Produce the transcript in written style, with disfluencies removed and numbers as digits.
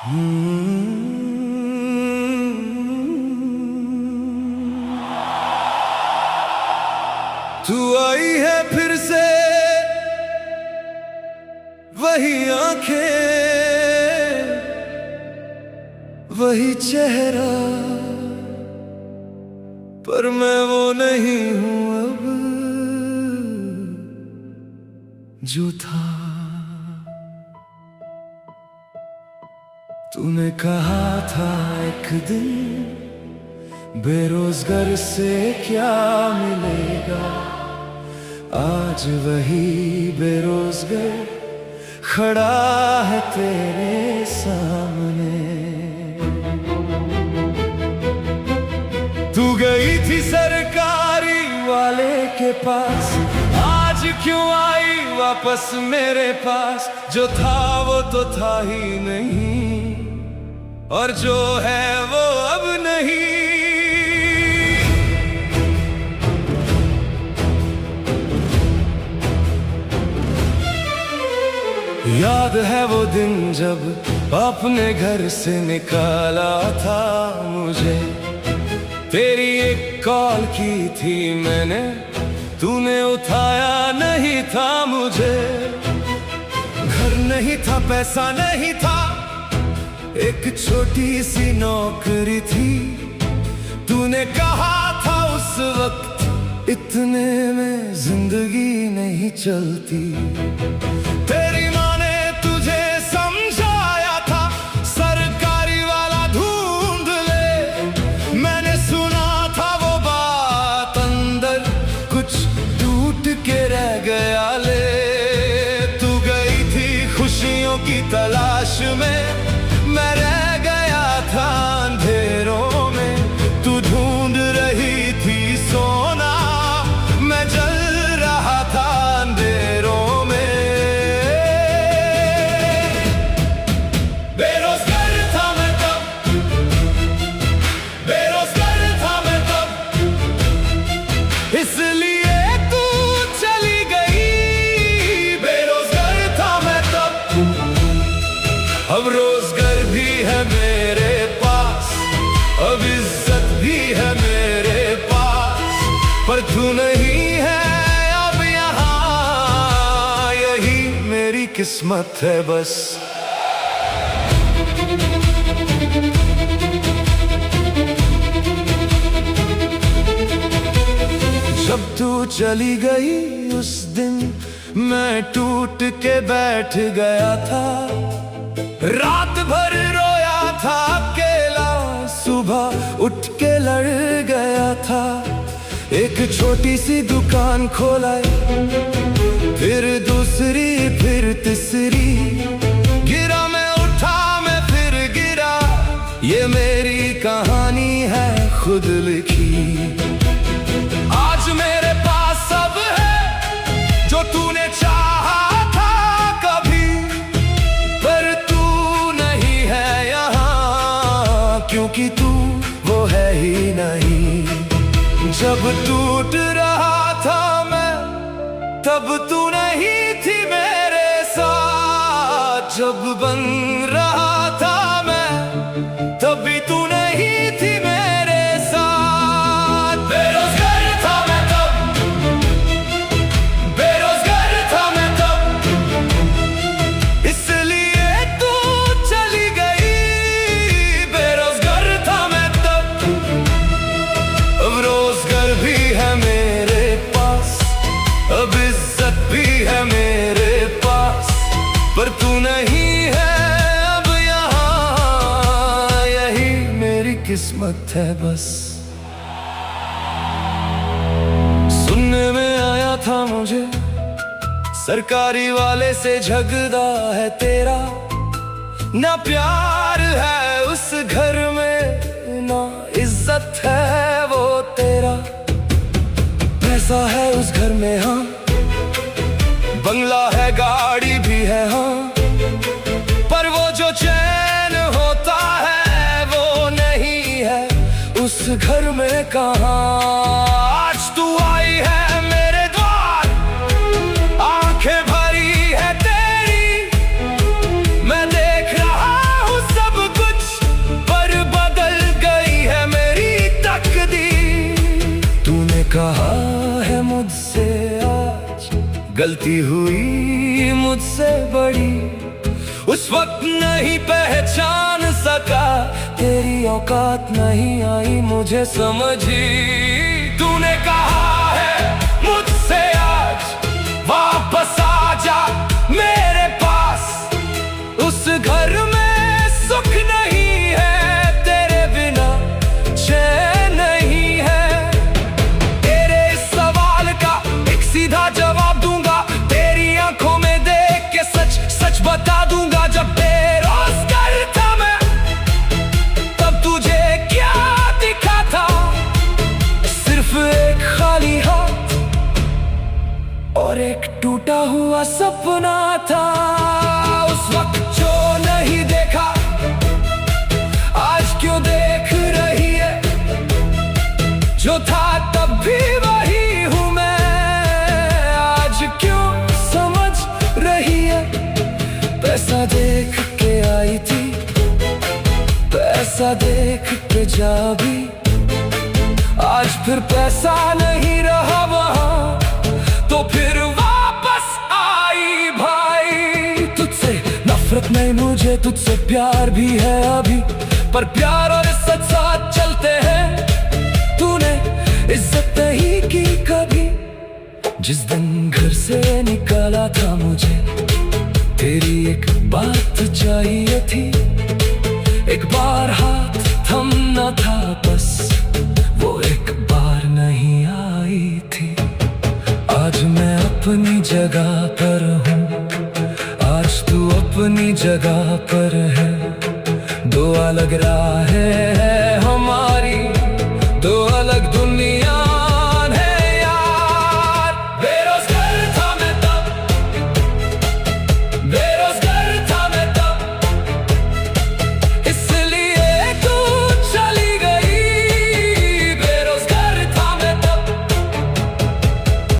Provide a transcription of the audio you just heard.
तू आई है फिर से, वही आंखें, वही चेहरा, पर मैं वो नहीं हूं अब जो था। तूने कहा था एक दिन, बेरोजगार से क्या मिलेगा। आज वही बेरोजगार खड़ा है तेरे सामने। तू गई थी सरकारी वाले के पास, आज क्यों आई वापस मेरे पास। जो था वो तो था ही नहीं, और जो है वो अब नहीं। याद है वो दिन जब अपने घर से निकाला था मुझे। तेरी एक कॉल की थी मैंने, तूने उठाया नहीं था मुझे। घर नहीं था, पैसा नहीं था, एक छोटी सी नौकरी थी। तूने कहा था उस वक्त, इतने में जिंदगी नहीं चलती। तेरी माँ ने तुझे समझाया था, सरकारी वाला ढूंढ ले। मैंने सुना था वो बात, अंदर कुछ टूट के रह गया ले। तू गई थी खुशियों की तलाश में, मैं रह गया था अंधेरों में। तू ढूंढ रही थी सोना, मैं जल रहा था अंधेरों में। बेरोजगार था मैं तब, बेरोजगार था मैं तब, इसलिए तू चली गई। बेरोजगार था मैं तब, अब रोजगार भी है मेरे पास, अब इज्जत भी है मेरे पास। पर तू नहीं है अब यहाँ, यही मेरी किस्मत है बस। जब तू चली गई उस दिन, मैं टूट के बैठ गया था। रात भर रोया था अकेला, सुबह उठ के लड़ गया था। एक छोटी सी दुकान खोला, फिर दूसरी, फिर तीसरी। गिरा मैं, उठा मैं, फिर गिरा। ये मेरी कहानी है खुद लिखी। आज मेरे पास सब है जो तूने चाहा था कभी, पर तू नहीं है यहाँ, क्योंकि तू वो है ही नहीं। जब टूट रहा था मैं, तब तू नहीं थी मेरे साथ। जब बन रहा था मैं, तब भी तू नहीं थी मेरे साथ। बेरोजगार था मैं तब, बेरोजगार था मैं तब, इसलिए तू चली गई। बेरोजगार था मैं तब, अब रोजगार भी है मेरे पास, अब इज्जत भी है मेरे पास। पर तू नहीं है अब यहाँ, यही मेरी किस्मत है बस। सुनने में आया था मुझे, सरकारी वाले से झगड़ा है तेरा। ना प्यार है उस घर में, ना इज्जत है वो तेरा। पैसा है उस घर में हाँ, बंगला है, गाड़ी भी है हाँ, पर वो जो चैन होता है वो नहीं है उस घर में कहाँ। आज तू आई है मेरे द्वार, आंखें भरी है तेरी, मैं देख रहा हूँ सब गलती हुई मुझसे बड़ी, उस वक्त नहीं पहचान सका, तेरी औकात नहीं आई मुझे समझी। तूने कहा है मुझसे आज वापस आ जा मेरे पास, उस घर में सुख नहीं है, तेरे बिना चैन नहीं है। तेरे इस सवाल का एक सीधा जवाब दूंगा, तेरी आंखों में देख के सच सच बता दूंगा। जब बेरोजगार था मैं तब तुझे क्या दिखा था, सिर्फ एक खाली हाथ और एक टूटा हुआ सपना था। उस वक्त जो नहीं देखा आज क्यों देख रही है, जो था तब भी वही हूँ मैं, आज क्यों समझ रही है। पैसा देख के आई थी, पैसा देख के जा भी, आज फिर पैसा नहीं रहा वहाँ, तो फिर वापस आई भाई। तुझसे नफरत नहीं मुझे, तुझसे प्यार भी है अभी, पर प्यार और इज्जत साथ चलते हैं। तूने इज्जत नहीं की कभी, जिस दिन घर से निकाला था मुझे, तेरी एक बात चाहिए थी, एक बार हाथ थमना था बस, वो एक बार नहीं आई थी। आज मैं अपनी जगह पर हूँ, आज तू अपनी जगह पर है, दो अलग राह है